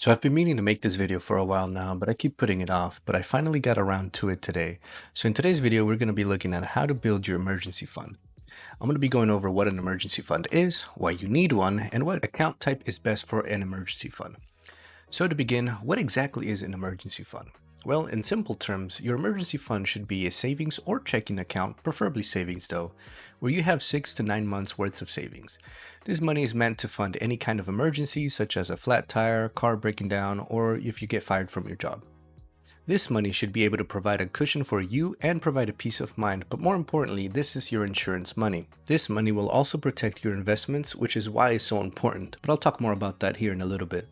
So I've been meaning to make this video for a while now, but I keep putting it off, but I finally got around to it today. So in today's video, we're going to be looking at how to build your emergency fund. I'm going to be going over what an emergency fund is, why you need one, and what account type is best for an emergency fund. So to begin, what exactly is an emergency fund? Well, in simple terms, your emergency fund should be a savings or checking account, preferably savings though, where you have 6 to 9 months worth of savings. This money is meant to fund any kind of emergency such as a flat tire, car breaking down, or if you get fired from your job. This money should be able to provide a cushion for you and provide a peace of mind, but more importantly, this is your insurance money. This money will also protect your investments, which is why it's so important, but I'll talk more about that here in a little bit.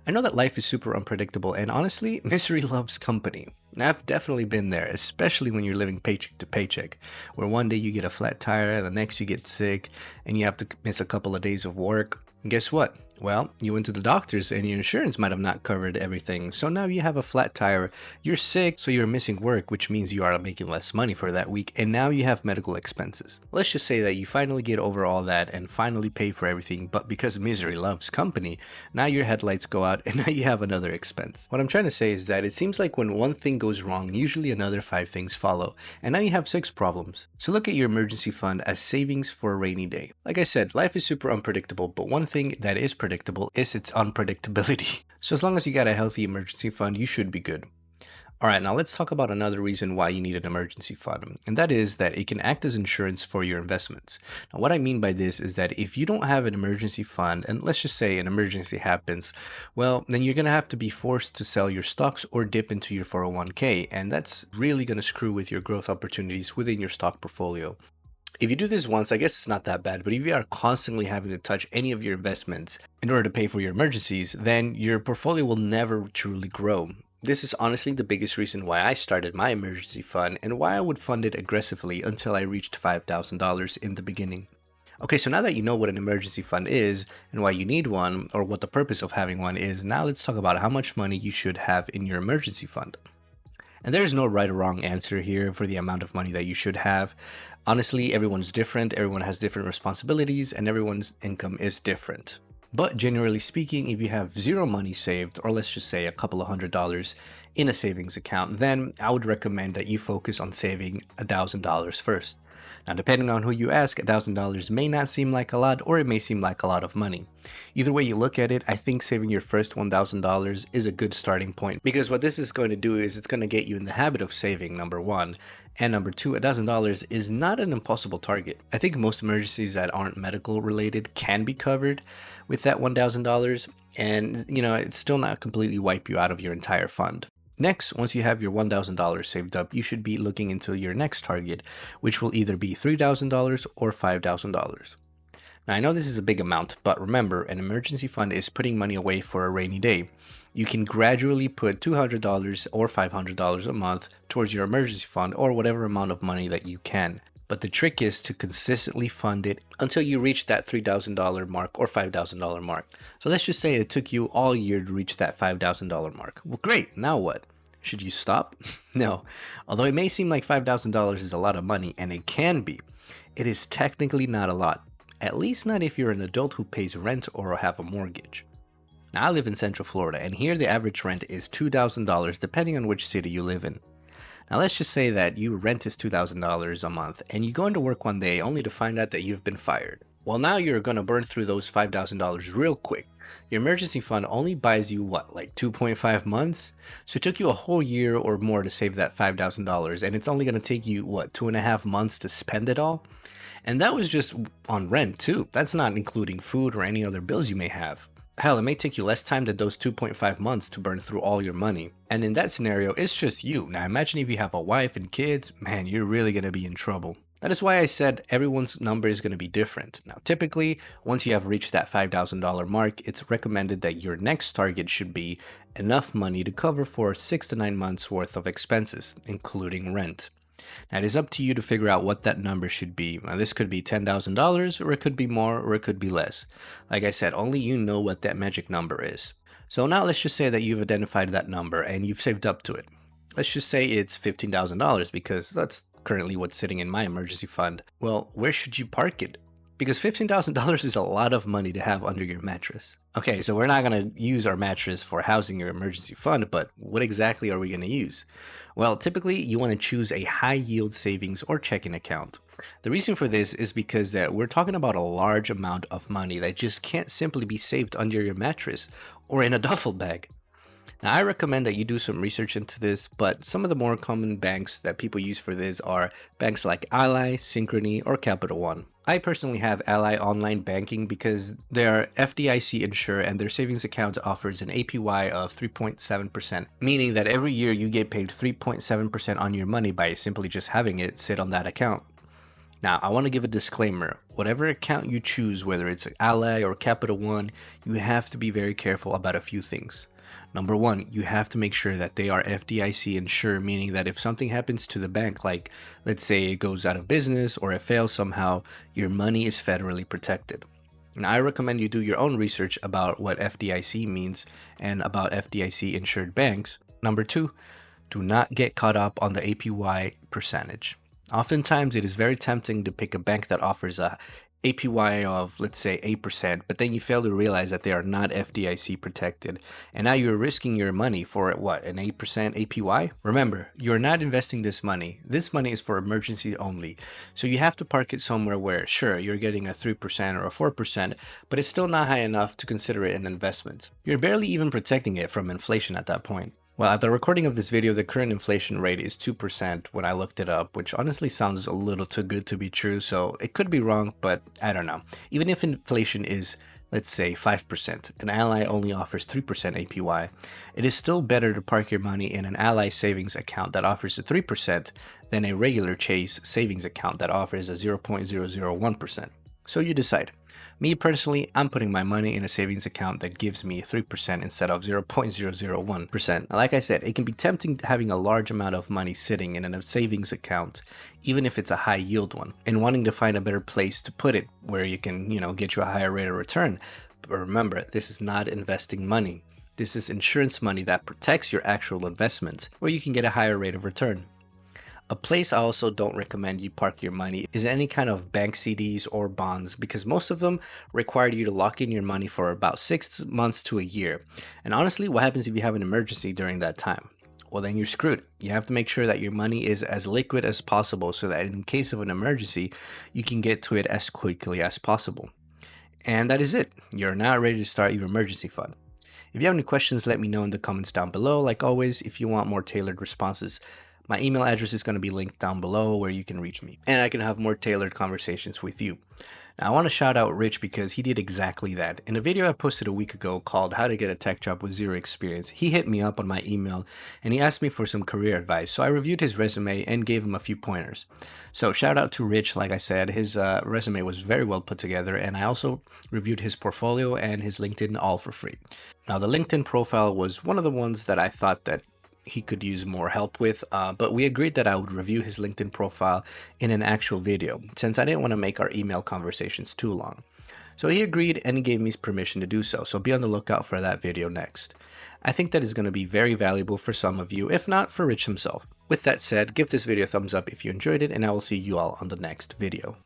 I know that life is super unpredictable, and honestly, misery loves company. I've definitely been there, especially when you're living paycheck to paycheck, where one day you get a flat tire and the next you get sick and you have to miss a couple of days of work. And guess what? Well, you went to the doctors and your insurance might have not covered everything. So now you have a flat tire, you're sick, so you're missing work, which means you are making less money for that week, and now you have medical expenses. Let's just say that you finally get over all that and finally pay for everything, but because misery loves company, now your headlights go out and now you have another expense. What I'm trying to say is that it seems like when one thing goes wrong, usually another 5 things follow, and now you have 6 problems. So look at your emergency fund as savings for a rainy day. Like I said, life is super unpredictable, but one thing that is predictable is its unpredictability. So as long as you got a healthy emergency fund, you should be good. Alright, now let's talk about another reason why you need an emergency fund, and that is that it can act as insurance for your investments. Now what I mean by this is that if you don't have an emergency fund, and let's just say an emergency happens, well, then you're going to have to be forced to sell your stocks or dip into your 401k, and that's really going to screw with your growth opportunities within your stock portfolio. If you do this once, I guess it's not that bad, but if you are constantly having to touch any of your investments in order to pay for your emergencies, then your portfolio will never truly grow. This is honestly the biggest reason why I started my emergency fund and why I would fund it aggressively until I reached $5,000 in the beginning. Okay, so now that you know what an emergency fund is and why you need one, or what the purpose of having one is, now let's talk about how much money you should have in your emergency fund. And there is no right or wrong answer here for the amount of money that you should have. Honestly, everyone's different, everyone has different responsibilities, and everyone's income is different. But generally speaking, if you have zero money saved, or let's just say a couple of $100 in a savings account, then I would recommend that you focus on saving $1,000 first. Now, depending on who you ask, $1,000 may not seem like a lot, or it may seem like a lot of money. Either way you look at it, I think saving your first $1,000 is a good starting point, because what this is going to do is it's going to get you in the habit of saving, number one, and number two, $1,000 is not an impossible target. I think most emergencies that aren't medical related can be covered with that $1,000, and it's still not completely wipe you out of your entire fund. Next, once you have your $1,000 saved up, you should be looking into your next target, which will either be $3,000 or $5,000. Now, I know this is a big amount, but remember, an emergency fund is putting money away for a rainy day. You can gradually put $200 or $500 a month towards your emergency fund, or whatever amount of money that you can. But the trick is to consistently fund it until you reach that $3,000 mark or $5,000 mark. So let's just say it took you all year to reach that $5,000 mark. Well, great. Now what? Should you stop? No. Although it may seem like $5,000 is a lot of money, and it can be, it is technically not a lot. At least not if you're an adult who pays rent or have a mortgage. Now, I live in Central Florida, and here the average rent is $2,000 depending on which city you live in. Now let's just say that your rent is $2,000 a month and you go into work one day only to find out that you've been fired. Well, now you're going to burn through those $5,000 real quick. Your emergency fund only buys you what, like 2.5 months? So it took you a whole year or more to save that $5,000, and it's only going to take you what, 2.5 months to spend it all? And that was just on rent too. That's not including food or any other bills you may have. Hell, it may take you less time than those 2.5 months to burn through all your money. And in that scenario, it's just you. Now imagine if you have a wife and kids, man, you're really going to be in trouble. That is why I said everyone's number is going to be different. Now typically, once you have reached that $5,000 mark, it's recommended that your next target should be enough money to cover for 6 to 9 months worth of expenses, including rent. Now it is up to you to figure out what that number should be. Now this could be $10,000, or it could be more, or it could be less. Like I said, only you know what that magic number is. So now let's just say that you've identified that number and you've saved up to it. Let's just say it's $15,000 because that's currently what's sitting in my emergency fund. Well, where should you park it? Because $15,000 is a lot of money to have under your mattress. Okay, so we're not going to use our mattress for housing your emergency fund, but what exactly are we going to use? Well, typically you want to choose a high yield savings or checking account. The reason for this is because that we're talking about a large amount of money that just can't simply be saved under your mattress or in a duffel bag. Now, I recommend that you do some research into this, but some of the more common banks that people use for this are banks like Ally, Synchrony, or Capital One. I personally have Ally Online Banking because they are FDIC insured and their savings account offers an APY of 3.7%, meaning that every year you get paid 3.7% on your money by simply just having it sit on that account. Now, I want to give a disclaimer. Whatever account you choose, whether it's Ally or Capital One, you have to be very careful about a few things. Number one, you have to make sure that they are FDIC insured, meaning that if something happens to the bank, like let's say it goes out of business or it fails somehow, your money is federally protected. Now, I recommend you do your own research about what FDIC means and about FDIC insured banks. Number two, do not get caught up on the APY percentage. Oftentimes, it is very tempting to pick a bank that offers a APY of, let's say, 8%, but then you fail to realize that they are not FDIC protected. And now you're risking your money for what, an 8% APY? Remember, you're not investing this money. This money is for emergency only. So you have to park it somewhere where, sure, you're getting a 3% or a 4%, but it's still not high enough to consider it an investment. You're barely even protecting it from inflation at that point. Well, at the recording of this video, the current inflation rate is 2% when I looked it up, which honestly sounds a little too good to be true, so it could be wrong, but I don't know. Even if inflation is, let's say, 5%, and Ally only offers 3% APY, it is still better to park your money in an Ally savings account that offers a 3% than a regular Chase savings account that offers a 0.001%. So you decide. Me personally, I'm putting my money in a savings account that gives me 3% instead of 0.001%. Like I said, it can be tempting having a large amount of money sitting in a savings account, even if it's a high yield one, and wanting to find a better place to put it where you can, get you a higher rate of return. But remember, this is not investing money. This is insurance money that protects your actual investment, where you can get a higher rate of return. A place I also don't recommend you park your money is any kind of bank CDs or bonds, because most of them require you to lock in your money for about 6 months to a year. And honestly, what happens if you have an emergency during that time? Well, then you're screwed. You have to make sure that your money is as liquid as possible so that in case of an emergency, you can get to it as quickly as possible. And that is it. You're now ready to start your emergency fund. If you have any questions, let me know in the comments down below. Like always, if you want more tailored responses, my email address is going to be linked down below where you can reach me, and I can have more tailored conversations with you. Now, I want to shout out Rich because he did exactly that. In a video I posted a week ago called How to Get a Tech Job with Zero Experience, he hit me up on my email and he asked me for some career advice. So I reviewed his resume and gave him a few pointers. So shout out to Rich. Like I said, his resume was very well put together, and I also reviewed his portfolio and his LinkedIn all for free. Now, the LinkedIn profile was one of the ones that I thought that he could use more help with, but we agreed that I would review his LinkedIn profile in an actual video, since I didn't want to make our email conversations too long. So he agreed and he gave me permission to do so, so be on the lookout for that video next. I think that is going to be very valuable for some of you, if not for Rich himself. With that said, give this video a thumbs up if you enjoyed it, and I will see you all on the next video.